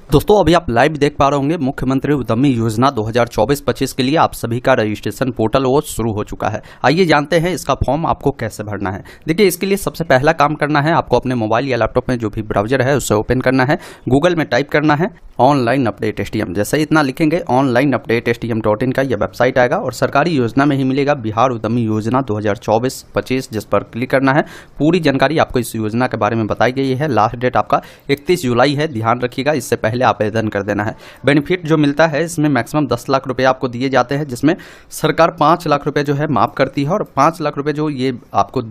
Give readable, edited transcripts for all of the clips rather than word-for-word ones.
दोस्तों अभी आप लाइव देख पा रहे होंगे मुख्यमंत्री उद्यमी योजना 2024-25 के लिए आप सभी का रजिस्ट्रेशन पोर्टल वो शुरू हो चुका है। आइए जानते हैं इसका फॉर्म आपको कैसे भरना है। देखिए इसके लिए सबसे पहला काम करना है, आपको अपने मोबाइल या लैपटॉप में जो भी ब्राउजर है उसे ओपन करना है। गूगल में टाइप करना है ऑनलाइन अपडेट STM। जैसे इतना लिखेंगे ऑनलाइन अपडेट STM.in का यह वेबसाइट आएगा और सरकारी योजना में ही मिलेगा बिहार उद्यमी योजना 2024-25, जिस पर क्लिक करना है। पूरी जानकारी आपको इस योजना के बारे में बताई गई है। लास्ट डेट आपका 31 जुलाई है, ध्यान रखिएगा, इससे पहले आवेदन कर देना है। बेनिफिट जो मिलता है इसमें मैक्सिमम 10 लाख रुपए आपको दिए जाते हैं, जिसमें सरकार 5 लाख रुपए जो है माफ करती है और 5 लाख रुपए जो ये आपको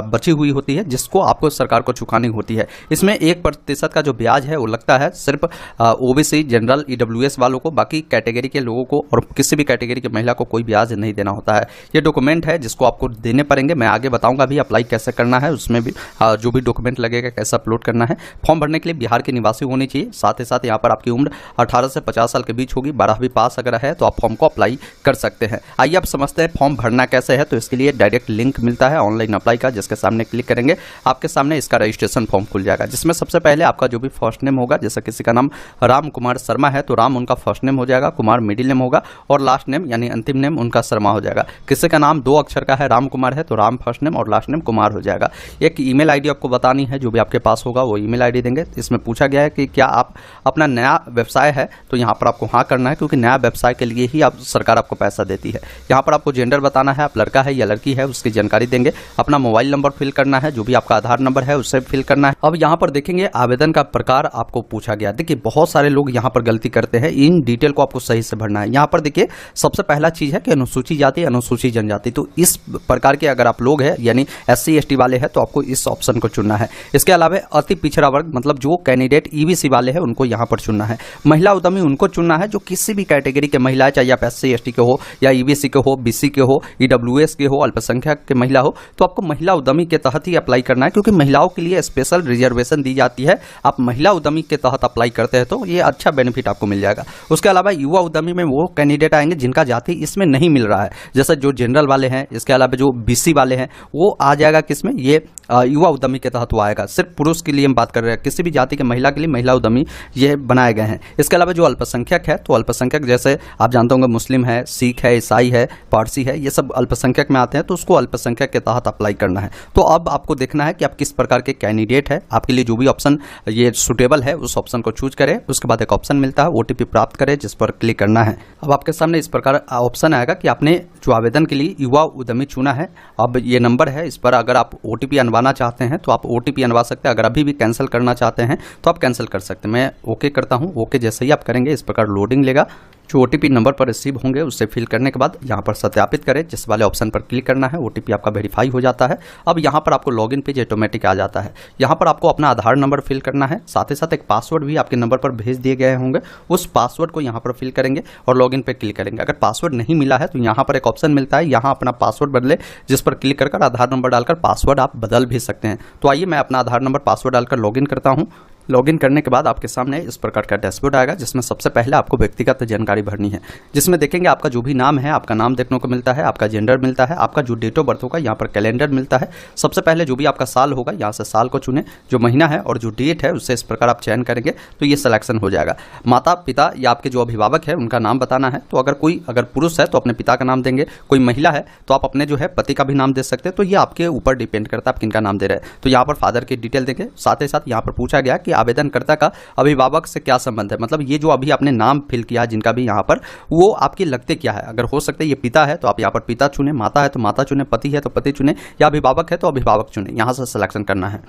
बची हुई होती है जिसको आपको सरकार को चुकानी होती है। इसमें 1% का जो ब्याज है वो लगता है सिर्फ OBC, जनरल, EWS वालों को, बाकी कैटेगरी के लोगों को और किसी भी कैटेगरी की महिला को कोई ब्याज नहीं देना होता है। ये डॉक्यूमेंट है जिसको आपको देने पड़ेंगे, मैं आगे बताऊंगा भी अप्लाई कैसे करना है, उसमें भी जो भी डॉक्यूमेंट लगेगा कैसे अपलोड करना है। फॉर्म भरने के लिए बिहार के निवासी होनी चाहिए, साथ ही साथ यहाँ पर आपकी उम्र 18 से 50 साल के बीच होगी, 12वीं पास अगर है तो आप फॉर्म को अप्लाई कर सकते हैं। आइए आप समझते हैं फॉर्म भरना कैसे है। तो इसके लिए डायरेक्ट लिंक मिलता है ऑनलाइन अप्लाई का, जिसके सामने क्लिक करेंगे आपके सामने इसका रजिस्ट्रेशन फॉर्म खुल जाएगा, जिसमें सबसे पहले आपका जो भी फर्स्ट नेम होगा, जैसे किसी का नाम राम कुमार शर्मा है तो राम उनका फर्स्ट नेम हो जाएगा, कुमार मिडिल नेम होगा और लास्ट नेम यानी अंतिम नेम उनका शर्मा हो जाएगा। किसी का नाम 2 अक्षर का है, राम कुमार है तो राम फर्स्ट नेम और लास्ट नेम कुमार हो जाएगा। एक ईमेल आईडी आपको बतानी है, जो भी आपके पास होगा वो ईमेल आईडी देंगे। इसमें पूछा गया है कि क्या आप अपना नया व्यवसाय है, तो यहाँ पर आपको हाँ करना है, क्योंकि नया व्यवसाय के लिए ही सरकार आपको पैसा देती है। यहाँ पर आपको जेंडर बताना है, आप लड़का है या लड़की है उसकी जानकारी देंगे। अपना मोबाइल नंबर फिल करना है, जो भी आपका आधार नंबर है उसे फिल करना है। अब यहाँ पर देखेंगे आवेदन का प्रकार आपको पूछा गया। देखिए बहुत सारे लोग यहाँ पर गलती करते हैं, इन डिटेल को आपको सही से भरना है। यहाँ पर देखिए सबसे पहला चीज है कि अनुसूचित जाति, अनुसूचित जनजाति, तो इस प्रकार के अगर आप लोग हैं यानी SC ST वाले हैं तो आपको इस ऑप्शन को चुनना है। इसके अलावा अति पिछड़ा वर्ग मतलब जो कैंडिडेट EBC वाले हैं उनको यहाँ पर चुनना है। महिला उद्यमी उनको चुनना है जो किसी भी कैटेगरी के महिला है, चाहे आप SC ST के हो या EBC के हो, BC के हो, EWS के हो, अल्पसंख्यक के महिला हो, तो आपको महिला उद्यमी के तहत ही अप्लाई करना है, क्योंकि महिलाओं के लिए स्पेशल रिजर्वेशन दी जाती है। आप महिला उद्यमी के तहत अप्लाई करते हैं तो ये अच्छा बेनिफिट आपको मिल जाएगा। उसके अलावा युवा उद्यमी में वो कैंडिडेट आएंगे जिनका जाति इसमें नहीं मिल रहा है, जैसे जो जनरल वाले हैं। इसके अलावा जो BC वाले हैं वो आ जाएगा किसमें, ये युवा उद्यमी के तहत वो आएगा। सिर्फ पुरुष के लिए हम बात कर रहे हैं, किसी भी जाति के महिला के लिए महिला उद्यमी ये बनाए गए हैं। इसके अलावा जो अल्पसंख्यक है तो अल्पसंख्यक जैसे आप जानते होंगे मुस्लिम है, सिख है, ईसाई है, पारसी है, ये सब अल्पसंख्यक में आते हैं, तो उसको अल्पसंख्यक के तहत अप्लाई करना है। तो अब आपको देखना है कि आप किस प्रकार के कैंडिडेट है, आपके लिए जो भी ऑप्शन ये सुटेबल है उस ऑप्शन को चूज करें। उसके बाद एक ऑप्शन मिलता है OTP प्राप्त करें, जिस पर क्लिक करना है। अब आपके सामने इस प्रकार ऑप्शन आएगा कि आपने जो आवेदन के लिए युवा उद्यमी चुना है, अब ये नंबर है, इस पर अगर आप OTP अनवाना चाहते हैं तो आप OTP अनवा सकते हैं। अगर अभी भी कैंसिल करना चाहते हैं तो आप कैंसिल कर सकते हैं। मैं ओके करता हूँ। ओके जैसे ही आप करेंगे इस प्रकार लोडिंग लेगा। जो OTP नंबर पर रिसीव होंगे उससे फिल करने के बाद यहाँ पर सत्यापित करें, जिस वाले ऑप्शन पर क्लिक करना है। OTP आपका वेरीफाई हो जाता है। अब यहाँ पर आपको लॉगिन पेज ऑटोमेटिक आ जाता है। यहाँ पर आपको अपना आधार नंबर फिल करना है, साथ ही साथ एक पासवर्ड भी आपके नंबर पर भेज दिए गए होंगे। उस पासवर्ड को यहाँ पर फिल करेंगे और लॉगिन पे क्लिक करेंगे। अगर पासवर्ड नहीं मिला है तो यहाँ पर एक ऑप्शन मिलता है, यहाँ अपना पासवर्ड बदले, जिस पर क्लिक कर आधार नंबर डालकर पासवर्ड आप बदल भी सकते हैं। तो आइए मैं अपना आधार नंबर पासवर्ड डालकर लॉगिन करता हूँ। लॉगिन करने के बाद आपके सामने इस प्रकार का डैशबोर्ड आएगा, जिसमें सबसे पहले आपको व्यक्तिगत जानकारी भरनी है, जिसमें देखेंगे आपका जो भी नाम है, आपका नाम देखने को मिलता है, आपका जेंडर मिलता है, आपका जो डेट ऑफ बर्थ होगा यहाँ पर कैलेंडर मिलता है। सबसे पहले जो भी आपका साल होगा यहाँ से साल को चुने, जो महीना है और जो डेट है उससे इस प्रकार आप चयन करेंगे तो ये सिलेक्शन हो जाएगा। माता पिता या आपके जो अभिभावक है उनका नाम बताना है। तो अगर पुरुष है तो अपने पिता का नाम देंगे, कोई महिला है तो आप अपने जो है पति का भी नाम दे सकते हैं। तो ये आपके ऊपर डिपेंड करता है आप किनका नाम दे रहे हैं। तो यहाँ पर फादर की डिटेल देंगे। साथ ही साथ यहाँ पर पूछा गया कि आवेदनकर्ता का अभिभावक से क्या संबंध है, मतलब ये जो अभी आपने नाम फिल किया जिनका भी यहाँ पर, वो आपके लगते क्या है। अगर हो सकता है ये पिता है तो आप यहाँ पर पिता चुने, माता है तो माता चुने, पति है तो पति चुने, या अभिभावक है तो अभिभावक चुने। यहाँ से सिलेक्शन करना है।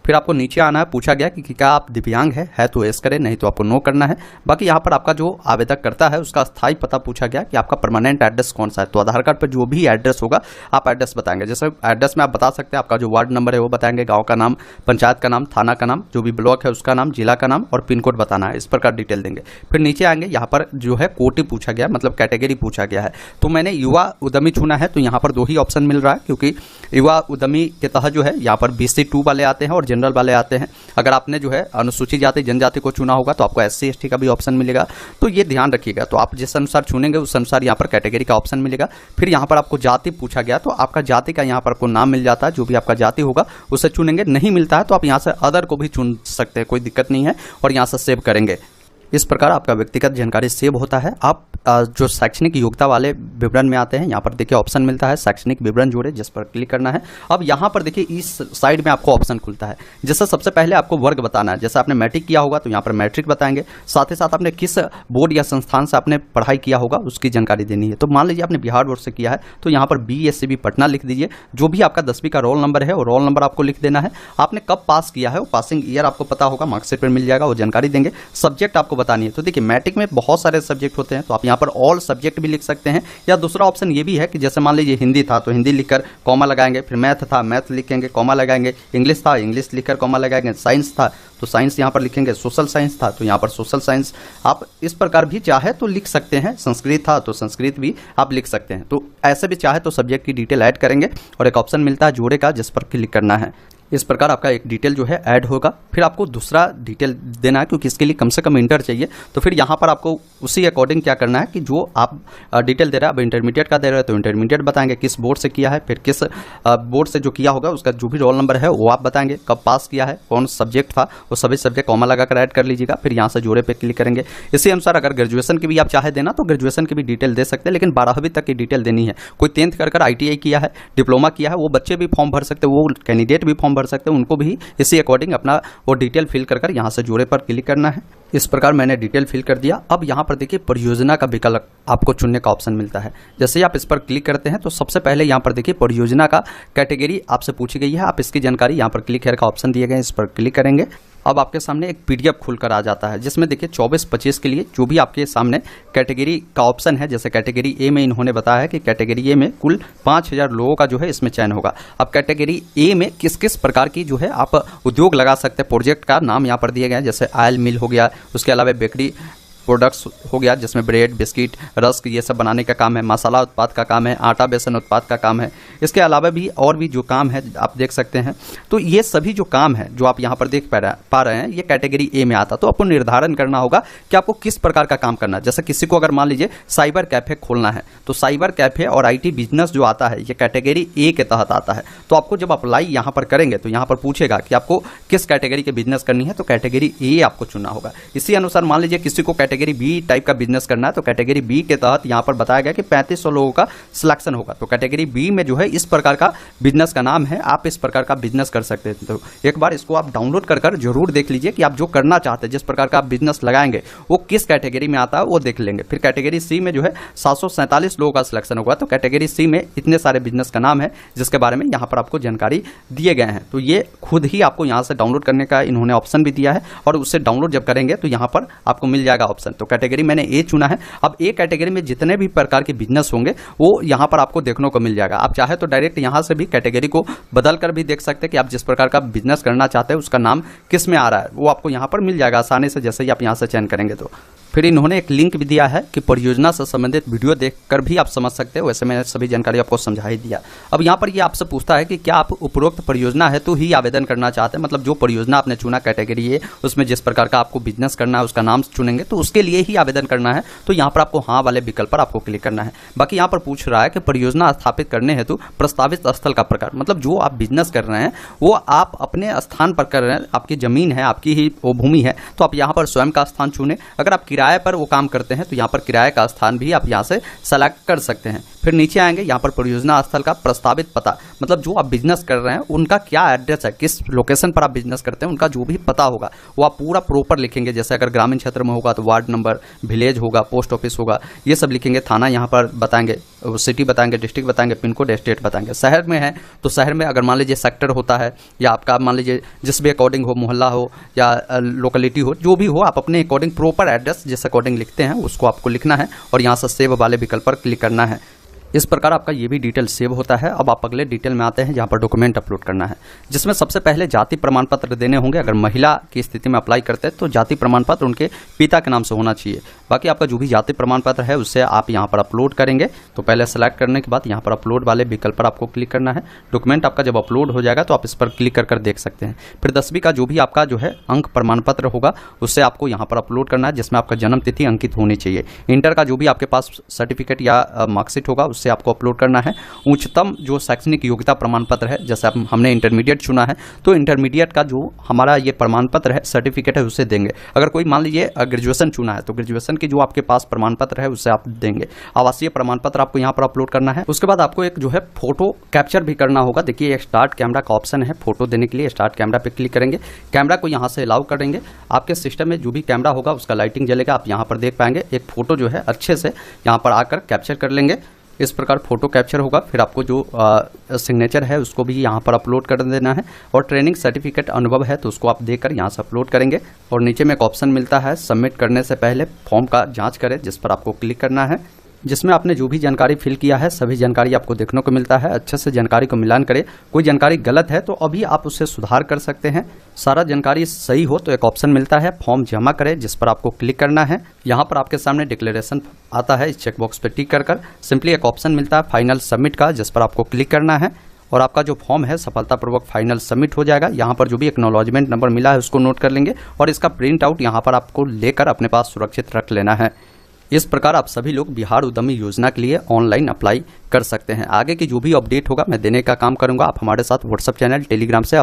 फिर आपको नीचे आना है। पूछा गया कि क्या आप दिव्यांग है तो यस करें, नहीं तो आपको नो करना है। बाकी यहाँ पर आपका जो आवेदक करता है उसका स्थायी पता पूछा गया कि आपका परमानेंट एड्रेस कौन सा है। तो आधार कार्ड पर जो भी एड्रेस होगा आप एड्रेस बताएंगे। जैसे एड्रेस में आप बता सकते हैं आपका जो वार्ड नंबर है वो बताएंगे, गाँव का नाम, पंचायत का नाम, थाना का नाम, जो भी ब्लॉक है उसका नाम, जिला का नाम और पिन कोड बताना है। इस प्रकार डिटेल देंगे। फिर नीचे आएंगे, यहाँ पर जो है कोटि पूछा गया, मतलब कैटेगरी पूछा गया है। तो मैंने युवा उद्यमी चुना है, तो यहाँ पर 2 ही ऑप्शन मिल रहा है, क्योंकि युवा उद्यमी के तहत जो है यहाँ पर BC 2 वाले आते हैं और जनरल वाले आते हैं। अगर आपने जो है अनुसूचित जाति जनजाति को चुना होगा तो आपको SC ST का भी ऑप्शन मिलेगा। तो ये ध्यान रखिएगा। तो आप जिस अनुसार चुनेंगे उस अनुसार यहाँ पर कैटेगरी का ऑप्शन मिलेगा। फिर यहाँ पर आपको जाति पूछा गया, तो आपका जाति का यहाँ पर आपको नाम मिल जाता है। जो भी आपका जाति होगा उसे चुनेंगे। नहीं मिलता है तो आप यहाँ से अदर को भी चुन सकते हैं, कोई दिक्कत नहीं है। और यहाँ से सेव करेंगे। इस प्रकार आपका व्यक्तिगत जानकारी सेव होता है। आप जो शैक्षणिक योग्यता वाले विवरण में आते हैं, यहाँ पर देखिए ऑप्शन मिलता है शैक्षणिक विवरण जोड़े, जिस पर क्लिक करना है। अब यहाँ पर देखिए इस साइड में आपको ऑप्शन खुलता है, जैसे सबसे पहले आपको वर्ग बताना है। जैसे आपने मैट्रिक किया होगा तो यहाँ पर मैट्रिक बताएंगे, साथ ही साथ आपने किस बोर्ड या संस्थान से आपने पढ़ाई किया होगा उसकी जानकारी देनी है। तो मान लीजिए आपने बिहार बोर्ड से किया है तो यहाँ पर BSCB पटना लिख दीजिए। जो भी आपका 10वीं का रोल नंबर है वो रोल नंबर आपको लिख देना है। आपने कब पास किया है वो पासिंग ईयर आपको पता होगा, मार्कशीट पर मिल जाएगा, वो जानकारी देंगे। सब्जेक्ट आपको बतानी है। तो देखिए मैट्रिक में बहुत सारे सब्जेक्ट होते हैं, तो आप यहाँ पर ऑल सब्जेक्ट भी लिख सकते हैं, या दूसरा ऑप्शन ये भी है कि जैसे मान लीजिए हिंदी था तो हिंदी लिखकर कॉमा लगाएंगे, फिर मैथ था मैथ लिखेंगे कॉमा लगाएंगे, इंग्लिश था इंग्लिश लिखकर कॉमा लगाएंगे, साइंस था तो साइंस यहाँ पर लिखेंगे, सोशल साइंस था तो यहाँ पर सोशल साइंस। आप इस प्रकार भी चाहे तो लिख सकते हैं, संस्कृत था तो संस्कृत भी आप लिख सकते हैं। तो ऐसे भी चाहे तो सब्जेक्ट की डिटेल ऐड करेंगे और एक ऑप्शन मिलता है जोड़े का, जिस पर क्लिक करना है। इस प्रकार आपका एक डिटेल जो है ऐड होगा। फिर आपको दूसरा डिटेल देना है, क्योंकि इसके लिए कम से कम इंटर चाहिए। तो फिर यहाँ पर आपको उसी अकॉर्डिंग क्या करना है कि जो आप डिटेल दे रहे हैं, अब इंटरमीडिएट का दे रहे हैं तो इंटरमीडिएट बताएंगे, किस बोर्ड से किया है, फिर किस बोर्ड से जो किया होगा उसका जो भी रोल नंबर है वो आप बताएंगे, कब पास किया है, कौन सब्जेक्ट था, वो सभी सब्जेक्ट कॉमा लगाकर ऐड कर लीजिएगा। फिर यहाँ से जोड़े पे क्लिक करेंगे। इसी अनुसार अगर ग्रेजुएशन की भी आप चाहे देना तो ग्रेजुएशन की भी डिटेल दे सकते हैं, लेकिन 12वीं तक की डिटेल देनी है। कोई 10th कर ITI किया है, डिप्लोमा किया है, वो बच्चे भी फॉर्म भर सकते हैं, वो कैंडिडेट भी फॉर्म भर सकते हैं, उनको भी इसी अकॉर्डिंग अपना वो डिटेल फिल कर यहाँ से जोड़े पर क्लिक करना है। इस प्रकार मैंने डिटेल फिल कर दिया। अब यहाँ पर देखिए परियोजना का विकल्प आपको चुनने का ऑप्शन मिलता है। जैसे ही आप इस पर क्लिक करते हैं तो सबसे पहले यहाँ पर देखिए परियोजना का कैटेगरी आपसे पूछी गई है। आप इसकी जानकारी यहाँ पर क्लिक हेयर का ऑप्शन दिए गए, इस पर क्लिक करेंगे। अब आपके सामने एक PDF खुलकर आ जाता है, जिसमें देखिए 24-25 के लिए जो भी आपके सामने कैटेगरी का ऑप्शन है। जैसे कैटेगरी A में इन्होंने बताया है कि कैटेगरी A में कुल 5000 लोगों का जो है इसमें चयन होगा। अब कैटेगरी A में किस किस प्रकार की जो है आप उद्योग लगा सकते हैं, प्रोजेक्ट का नाम यहाँ पर दिए गए हैं। जैसे ऑयल मिल हो गया, उसके अलावा बेकरी प्रोडक्ट्स हो गया, जिसमें ब्रेड, बिस्किट, रस्क ये सब बनाने का काम है, मसाला उत्पाद का काम है, आटा बेसन उत्पाद का काम है। इसके अलावा भी और भी जो काम है आप देख सकते हैं। तो ये सभी जो काम है जो आप यहाँ पर देख पा रहे हैं, ये कैटेगरी A में आता। तो आपको निर्धारण करना होगा कि आपको किस प्रकार का काम करना है। जैसे किसी को अगर मान लीजिए साइबर कैफे खोलना है तो साइबर कैफे और IT बिजनेस जो आता है ये कैटेगरी A के तहत आता है। तो आपको जब अप्लाई यहाँ पर करेंगे तो यहाँ पर पूछेगा कि आपको किस कैटेगरी के बिजनेस करनी है, तो कैटेगरी A आपको चुनना होगा। इसी अनुसार मान लीजिए किसी को कैटेगरी B टाइप का बिजनेस करना है तो कैटेगरी B के तहत यहाँ पर बताया गया कि 3500 लोगों का सिलेक्शन होगा। तो कैटेगरी B में जो है इस प्रकार का बिजनेस का नाम है, आप इस प्रकार का बिजनेस कर सकते हैं। तो एक बार इसको आप डाउनलोड कर जरूर देख लीजिए कि आप जो करना चाहते हैं, जिस प्रकार का आप बिजनेस लगाएंगे वो किस कैटेगरी में आता है वो देख लेंगे। फिर कैटेगरी C में जो है 747 लोगों का सिलेक्शन होगा। तो कैटेगरी C में इतने सारे बिजनेस का नाम है जिसके बारे में यहाँ पर आपको जानकारी दिए गए हैं। तो ये खुद ही आपको यहाँ से डाउनलोड करने का इन्होंने ऑप्शन भी दिया है, और उससे डाउनलोड जब करेंगे तो यहाँ पर आपको मिल जाएगा ऑप्शन। तो कैटेगरी मैंने A चुना है। अब A कैटेगरी में जितने भी प्रकार के बिजनेस होंगे वो यहाँ पर आपको देखने को मिल जाएगा। आप चाहे तो डायरेक्ट यहाँ से भी कैटेगरी को बदल कर भी देख सकते हैं कि आप जिस प्रकार का बिजनेस करना चाहते हैं उसका नाम किस में आ रहा है, वो आपको यहाँ पर मिल जाएगा आसानी से, जैसे ही आप यहाँ से चयन करेंगे। तो फिर इन्होंने एक लिंक भी दिया है कि परियोजना से संबंधित वीडियो देखकर भी आप समझ सकते हो। वैसे मैंने सभी जानकारी आपको समझा ही दिया। अब यहाँ पर ये आपसे पूछता है कि क्या आप उपरोक्त परियोजना हेतु ही आवेदन करना चाहते हैं, मतलब जो परियोजना आपने चुना कैटेगरी है उसमें जिस प्रकार का आपको बिजनेस करना है उसका नाम चुनेंगे तो उसके लिए ही आवेदन करना है। तो यहाँ पर आपको हाँ वाले विकल्प पर आपको क्लिक करना है। बाकी यहाँ पर पूछ रहा है कि परियोजना स्थापित करने हेतु प्रस्तावित स्थल का प्रकार, मतलब जो आप बिजनेस कर रहे हैं वो आप अपने स्थान पर कर रहे हैं, आपकी जमीन है, आपकी ही वो भूमि है, तो आप यहाँ पर स्वयं का स्थान चुने। अगर आप किराए पर वो काम करते हैं तो यहाँ पर किराए का स्थान भी आप यहाँ से सेलेक्ट कर सकते हैं। फिर नीचे आएंगे, यहाँ पर परियोजना स्थल का प्रस्तावित पता, मतलब जो आप बिजनेस कर रहे हैं उनका क्या एड्रेस है, किस लोकेशन पर आप बिजनेस करते हैं उनका जो भी पता होगा वो आप पूरा प्रॉपर लिखेंगे। जैसे अगर ग्रामीण क्षेत्र में होगा तो वार्ड नंबर, विलेज होगा, पोस्ट ऑफिस होगा, ये सब लिखेंगे। थाना यहाँ पर बताएंगे, सिटी बताएंगे, डिस्ट्रिक्ट बताएंगे, पिन कोड, स्टेट बताएंगे। शहर में है तो शहर में अगर मान लीजिए सेक्टर होता है या आपका मान लीजिए जिस भी अकॉर्डिंग हो, मोहल्ला हो या लोकेलिटी हो, जो भी हो, आप अपने अकॉर्डिंग प्रॉपर एड्रेस जिस अकॉर्डिंग लिखते हैं उसको आपको लिखना है और यहाँ से सेव वाले विकल्प पर क्लिक करना है। इस प्रकार आपका ये भी डिटेल सेव होता है। अब आप अगले डिटेल में आते हैं जहाँ पर डॉक्यूमेंट अपलोड करना है, जिसमें सबसे पहले जाति प्रमाण पत्र देने होंगे। अगर महिला की स्थिति में अप्लाई करते हैं तो जाति प्रमाण पत्र उनके पिता के नाम से होना चाहिए। बाकी आपका जो भी जाति प्रमाण पत्र है उससे आप यहाँ पर अपलोड करेंगे। तो पहले सेलेक्ट करने के बाद यहाँ पर अपलोड वाले विकल्प पर आपको क्लिक करना है। डॉक्यूमेंट आपका जब अपलोड हो जाएगा तो आप इस पर क्लिक कर देख सकते हैं। फिर 10वीं का जो भी आपका जो है अंक प्रमाण पत्र होगा उससे आपको यहाँ पर अपलोड करना है, जिसमें आपका जन्म तिथि अंकित होनी चाहिए। इंटर का जो भी आपके पास सर्टिफिकेट या मार्कशीट होगा उससे आपको अपलोड करना है। उच्चतम जो शैक्षणिक योग्यता प्रमाण पत्र है, जैसे हमने इंटरमीडिएट चुना है तो इंटरमीडिएट का जो हमारा ये प्रमाण पत्र है, सर्टिफिकेट है, उसे देंगे। अगर कोई मान लीजिए ग्रेजुएशन चुना है तो ग्रेजुएशन की जो आपके पास प्रमाण पत्र है उससे आप देंगे। आवासीय प्रमाण पत्र आपको यहाँ पर अपलोड करना है। उसके बाद आपको एक जो है फोटो कैप्चर भी करना होगा। देखिए एक स्टार्ट कैमरा का ऑप्शन है, फोटो देने के लिए स्टार्ट कैमरा पे क्लिक करेंगे, कैमरा को यहाँ से अलाउ करेंगे। आपके सिस्टम में जो भी कैमरा होगा उसका लाइटिंग जलेगा, आप यहाँ पर देख पाएंगे। एक फोटो जो है अच्छे से यहाँ पर आकर कैप्चर कर लेंगे। इस प्रकार फोटो कैप्चर होगा। फिर आपको जो सिग्नेचर है उसको भी यहाँ पर अपलोड कर देना है, और ट्रेनिंग सर्टिफिकेट अनुभव है तो उसको आप देकर यहाँ से अपलोड करेंगे। और नीचे में एक ऑप्शन मिलता है सबमिट करने से पहले फॉर्म का जांच करें, जिस पर आपको क्लिक करना है, जिसमें आपने जो भी जानकारी फिल किया है सभी जानकारी आपको देखने को मिलता है। अच्छे से जानकारी को मिलान करें। कोई जानकारी गलत है तो अभी आप उससे सुधार कर सकते हैं। सारा जानकारी सही हो तो एक ऑप्शन मिलता है फॉर्म जमा करें, जिस पर आपको क्लिक करना है। यहाँ पर आपके सामने डिक्लेरेशन आता है, इस चेकबॉक्स पर टिक कर सिंपली एक ऑप्शन मिलता है फाइनल सबमिट का, जिस पर आपको क्लिक करना है और आपका जो फॉर्म है सफलतापूर्वक फाइनल सबमिट हो जाएगा। यहाँ पर जो भी एक्नॉलेजमेंट नंबर मिला है उसको नोट कर लेंगे और इसका प्रिंट आउट यहाँ पर आपको लेकर अपने पास सुरक्षित रख लेना है। इस प्रकार आप सभी लोग बिहार उद्यमी योजना के लिए ऑनलाइन अप्लाई कर सकते हैं। आगे की जो भी अपडेट होगा मैं देने का काम करूंगा। आप हमारे साथ व्हाट्सएप चैनल, टेलीग्राम से